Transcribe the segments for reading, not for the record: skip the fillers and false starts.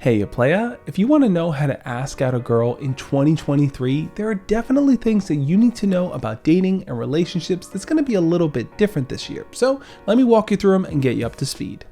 Hey, ya playa, if you want to know how to ask out a girl in 2023, there are definitely things that you need to know about dating and relationships that's going to be a little bit different this year. So let me walk you through them and get you up to speed.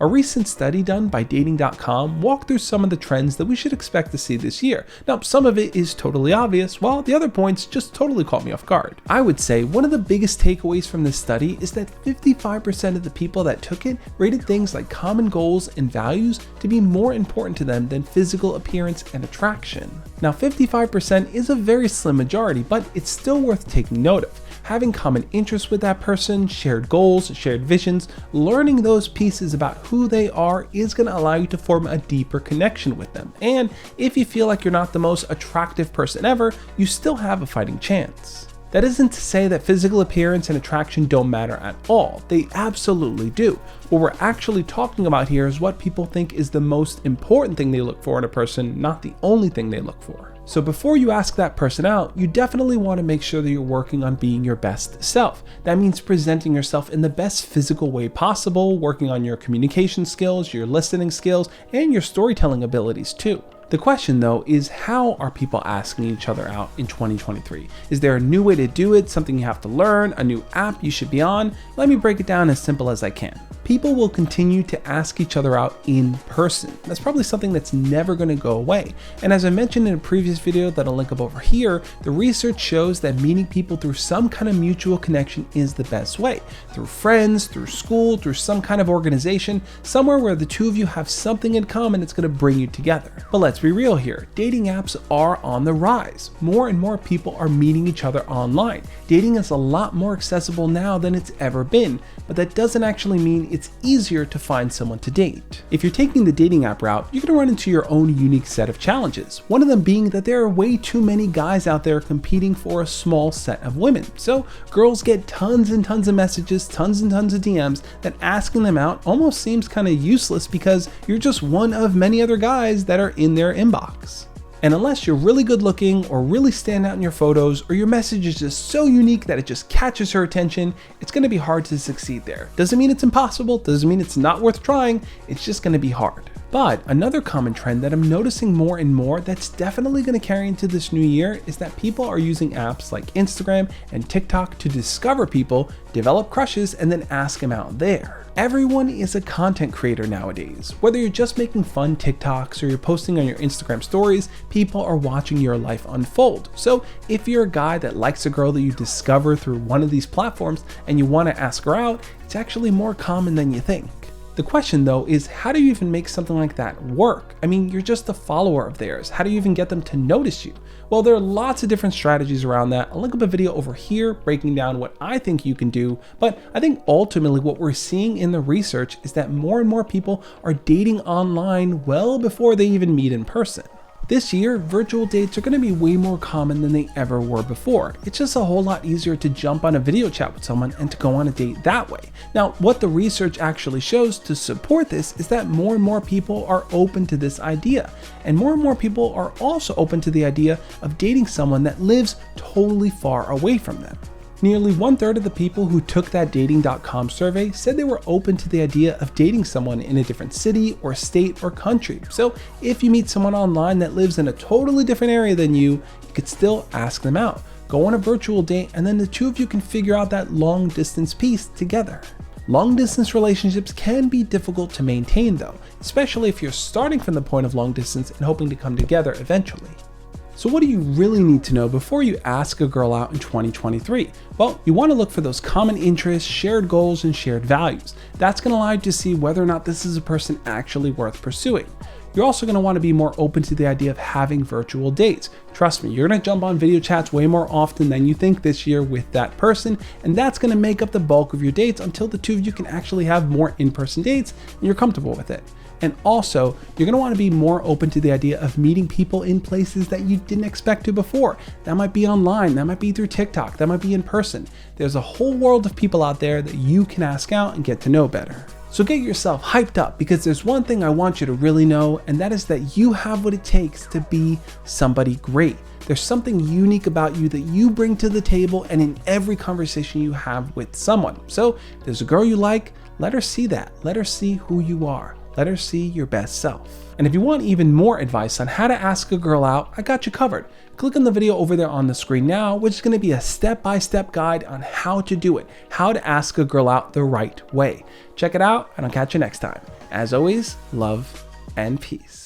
A recent study done by Dating.com walked through some of the trends that we should expect to see this year. Now, some of it is totally obvious, while the other points just totally caught me off guard. I would say one of the biggest takeaways from this study is that 55% of the people that took it rated things like common goals and values to be more important to them than physical appearance and attraction. Now, 55% is a very slim majority, but it's still worth taking note of. Having common interests with that person, shared goals, shared visions, learning those pieces about who they are is going to allow you to form a deeper connection with them. And if you feel like you're not the most attractive person ever, you still have a fighting chance. That isn't to say that physical appearance and attraction don't matter at all. They absolutely do. What we're actually talking about here is what people think is the most important thing they look for in a person, not the only thing they look for. So before you ask that person out, you definitely want to make sure that you're working on being your best self. That means presenting yourself in the best physical way possible, working on your communication skills, your listening skills, and your storytelling abilities too. The question though is, how are people asking each other out in 2023? Is there a new way to do it, something you have to learn, a new app you should be on? Let me break it down as simple as I can. People will continue to ask each other out in person. That's probably something that's never going to go away. And as I mentioned in a previous video that I'll link up over here, the research shows that meeting people through some kind of mutual connection is the best way. Through friends, through school, through some kind of organization, somewhere where the two of you have something in common that's going to bring you together. But let's be real here. Dating apps are on the rise. More and more people are meeting each other online. Dating is a lot more accessible now than it's ever been, but that doesn't actually mean it's easier to find someone to date. If you're taking the dating app route, you're going to run into your own unique set of challenges. One of them being that there are way too many guys out there competing for a small set of women. So girls get tons and tons of messages, tons and tons of DMs that asking them out almost seems kind of useless because you're just one of many other guys that are in their inbox. And unless you're really good looking or really stand out in your photos, or your message is just so unique that it just catches her attention, it's going to be hard to succeed there. Doesn't mean it's impossible, doesn't mean it's not worth trying, it's just going to be hard. But another common trend that I'm noticing more and more that's definitely going to carry into this new year is that people are using apps like Instagram and TikTok to discover people, develop crushes, and then ask them out there. Everyone is a content creator nowadays. Whether you're just making fun TikToks or you're posting on your Instagram stories, people are watching your life unfold. So if you're a guy that likes a girl that you discover through one of these platforms and you want to ask her out, it's actually more common than you think. The question though is, how do you even make something like that work? I mean, you're just a follower of theirs. How do you even get them to notice you? Well, there are lots of different strategies around that. I'll link up a video over here breaking down what I think you can do, but I think ultimately what we're seeing in the research is that more and more people are dating online well before they even meet in person. This year, virtual dates are going to be way more common than they ever were before. It's just a whole lot easier to jump on a video chat with someone and to go on a date that way. Now, what the research actually shows to support this is that more and more people are open to this idea. And more people are also open to the idea of dating someone that lives totally far away from them. Nearly 1/3 of the people who took that Dating.com survey said they were open to the idea of dating someone in a different city or state or country. So if you meet someone online that lives in a totally different area than you could still ask them out. Go on a virtual date and then the two of you can figure out that long distance piece together. Long distance relationships can be difficult to maintain though, especially if you're starting from the point of long distance and hoping to come together eventually. So what do you really need to know before you ask a girl out in 2023? Well, you want to look for those common interests, shared goals, and shared values. That's going to allow you to see whether or not this is a person actually worth pursuing. You're also going to want to be more open to the idea of having virtual dates. Trust me, you're going to jump on video chats way more often than you think this year with that person, and that's going to make up the bulk of your dates until the two of you can actually have more in-person dates and you're comfortable with it. And also, you're going to want to be more open to the idea of meeting people in places that you didn't expect to before. That might be online, that might be through TikTok, that might be in person. There's a whole world of people out there that you can ask out and get to know better. So get yourself hyped up, because there's one thing I want you to really know, and that is that you have what it takes to be somebody great. There's something unique about you that you bring to the table and in every conversation you have with someone. So if there's a girl you like, let her see that. Let her see who you are. Let her see your best self. And if you want even more advice on how to ask a girl out, I got you covered. Click on the video over there on the screen now, which is going to be a step-by-step guide on how to do it, how to ask a girl out the right way. Check it out, and I'll catch you next time. As always, love and peace.